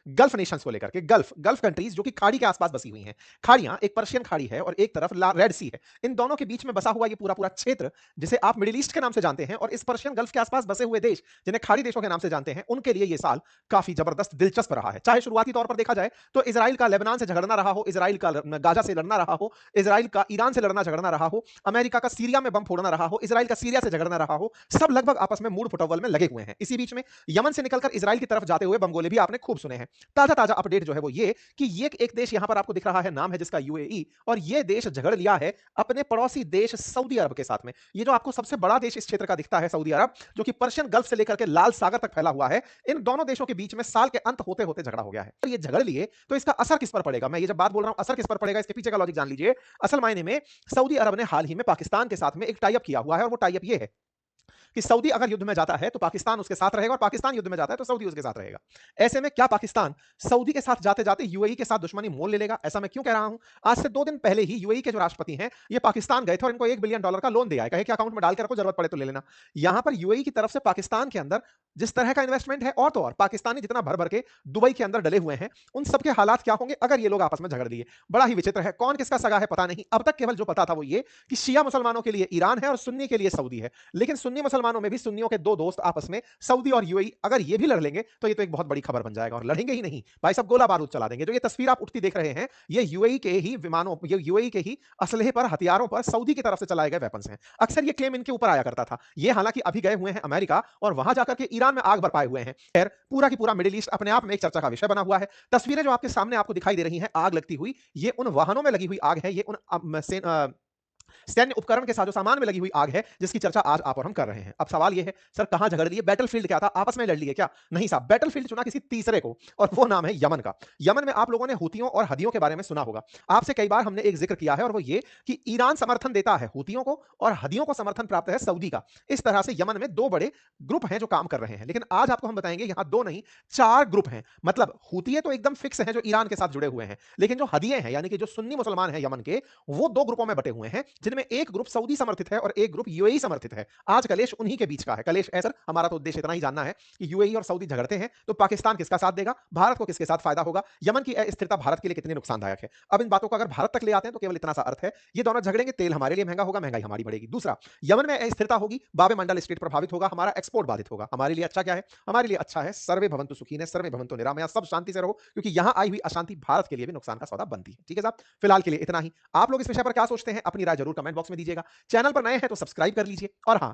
Gulf Nations को लेकर के। गल्फ गल्फ कंट्रीज जो कि खाड़ी के आसपास बसी हुई हैं। खाड़ियां, एक पर्शियन खाड़ी है और एक तरफ रेड सी है। इन दोनों के बीच में बसा हुआ ये पूरा पूरा क्षेत्र, जिसे आप मिडिल ईस्ट के नाम से जानते हैं, और इस पर्शियन गल्फ के आसपास बसे हुए देश जिन्हें खाड़ी देशों के नाम से जानते हैं, उनके लिए ये साल काफी जबरदस्त दिलचस्प रहा है। चाहे शुरुआती तौर पर देखा जाए तो इसराइल का लेबनान से झगड़ना रहा हो, इसराइल का गाजा से लड़ना रहा हो, इसराइल का ईरान से लड़ना झगड़ना रहा हो, अमेरिका का सीरिया में बम फोड़ना रहा हो, इसराइल का सीरिया से झगड़ना रहा हो, सब लगभग आपस में मूड फुटअव्वल में लगे हुए हैं। इसी बीच में यमन से निकलकर इसराइल की तरफ जाते हुए बमगोले भी आपने खूब सुने हैं। ताजा ताजा अपडेट जो है वो ये कि ये एक देश यहां पर आपको दिख रहा है, नाम है जिसका यूएई, और ये देश झगड़ लिया है अपने पड़ोसी देश सऊदी अरब के साथ में। ये जो आपको सबसे बड़ा देश इस क्षेत्र का दिखता है, सऊदी अरब, जो कि पर्शियन गल्फ से लेकर के लाल सागर तक फैला हुआ है, इन दोनों देशों के बीच में साल के अंत होते होते झगड़ा हो गया है। और ये झगड़ लिए तो इसका असर किस पर पड़ेगा? मैं ये जब बात बोल रहा हूं असर किस पर पड़ेगा, इसके पीछे का लॉजिक जान लीजिए। असल मायने में सऊदी अरब ने हाल ही में पाकिस्तान के साथ में एक टाई अप किया हुआ है, और वो टाई अप ये है कि सऊदी अगर युद्ध में जाता है तो पाकिस्तान उसके साथ रहेगा, और पाकिस्तान युद्ध में जाता है तो सऊदी उसके साथ रहेगा। ऐसे में क्या पाकिस्तान सऊदी के साथ जाते जाते यूएई के साथ दुश्मनी मोल ले लेगा? ऐसा मैं क्यों कह रहा हूं? आज से 2 दिन पहले ही यूएई के जो राष्ट्रपति हैं, ये पाकिस्तान गए थे और इनको $1 बिलियन का लोन दिया है, कहे कि अकाउंट में डाल के रखो, जरूरत पड़े तो ले लेना। यहां पर यूएई की तरफ से पाकिस्तान के अंदर जिस तरह का इन्वेस्टमेंट है, और तो और पाकिस्तानी जितना भर भर के दुबई के अंदर डले हुए हैं, उन सबके हालात क्या होंगे अगर ये लोग आपस में झगड़ दिए? बड़ा ही विचित्र है। कौन किसका सगा है पता नहीं। अब तक केवल जो पता था वो ये कि शिया मुसलमानों के लिए ईरान है और सुन्नी के लिए सऊदी है। लेकिन सुन्नी मुसलमानों में भी सुन्नियों के 2 दोस्त आपस में, सऊदी और यूएई, अगर ये भी लड़ लेंगे तो ये तो एक बहुत बड़ी खबर बन जाएगा। और लड़ेंगे ही नहीं भाई साहब, गोला बारूद चला देंगे। जो ये तस्वीर आप उठती देख रहे हैं, ये यूएई के ही विमानों, ये यूएई के ही असलहे पर, हथियारों पर सऊदी की तरफ से चलाए गए वेपन्स हैं। अक्सर ये क्लेम इनके ऊपर आया करता था। ये हालांकि अभी गए हुए हैं अमेरिका और वहां जाकर के ईरान में आग बरपाए हुए हैं। खैर, पूरा की पूरा मिडिल ईस्ट अपने आप में एक चर्चा का विषय बना हुआ है। तस्वीरें जो आपके सामने आपको दिखाई दे रही हैं आग लगती हुई, ये उन वाहनों में लगी हुई आग है, ये उन सैन्य उपकरण के साथ जो सामान में लगी हुई आग है, जिसकी चर्चा आज आप और हम कर रहे हैं। अब सवाल यह है, सर कहां झगड़ लिए? बैटलफील्ड क्या था? आपस में लड़ लिए क्या? नहीं साहब, बैटलफील्ड चुना किसी तीसरे को, और वो नाम है यमन का। यमन में आप लोगों ने हूतियों और हदियों के बारे में सुना होगा। आपसे कई बार हमने एक जिक्र किया है, और वो ये कि ईरान समर्थन देता है हूतियों को, और हदियों को समर्थन प्राप्त है सऊदी का। इस तरह से यमन में 2 बड़े ग्रुप हैं जो काम कर रहे हैं। लेकिन आज आपको हम बताएंगे यहां 2 नहीं, 4 ग्रुप हैं। मतलब हूतिये तो एकदम फिक्स हैं जो ईरान के साथ जुड़े हुए हैं, लेकिन जो हदिये हैं, यानी कि जो सुन्नी मुसलमान हैं यमन के, वो 2 ग्रुपों में बटे हुए हैं, जिनमें एक ग्रुप सऊदी समर्थित है और एक ग्रुप यूएई समर्थित है। आज कलेश उन्हीं के बीच का है। कलेश है सर, हमारा तो उद्देश्य इतना ही जानना है कि यूएई और सऊदी झगड़ते हैं तो पाकिस्तान किसका साथ देगा, भारत को किसके साथ फायदा होगा, यमन की अस्थिरता भारत के लिए कितनी नुकसानदायक है। अब इन बातों को अगर भारत तक ले आते हैं तो केवल इतना सा अर्थ है, ये दोनों झगड़ेंगे, तेल हमारे लिए महंगा होगा, महंगाई हमारी बढ़ेगी। दूसरा, यमन में अस्थिरता होगी, बाबे मंडल स्टेट प्रभावित होगा, हमारा एक्सपोर्ट बाधित होगा। हमारे लिए अच्छा क्या है? हमारे लिए अच्छा है सर्वे भवंतु सुखीन, सर्वे भवंतु निरामया, सब शांति से रहो, क्योंकि यहां आई हुई अशांति भारत के लिए भी नुकसान का सौदा बनती है। ठीक है साहब, फिलहाल के लिए इतना ही। आप लोग इस विषय पर क्या सोचते हैं, अपनी राय जरूर कमेंट बॉक्स में दीजिएगा। चैनल पर नए हैं तो सब्सक्राइब कर लीजिए, और हाँ,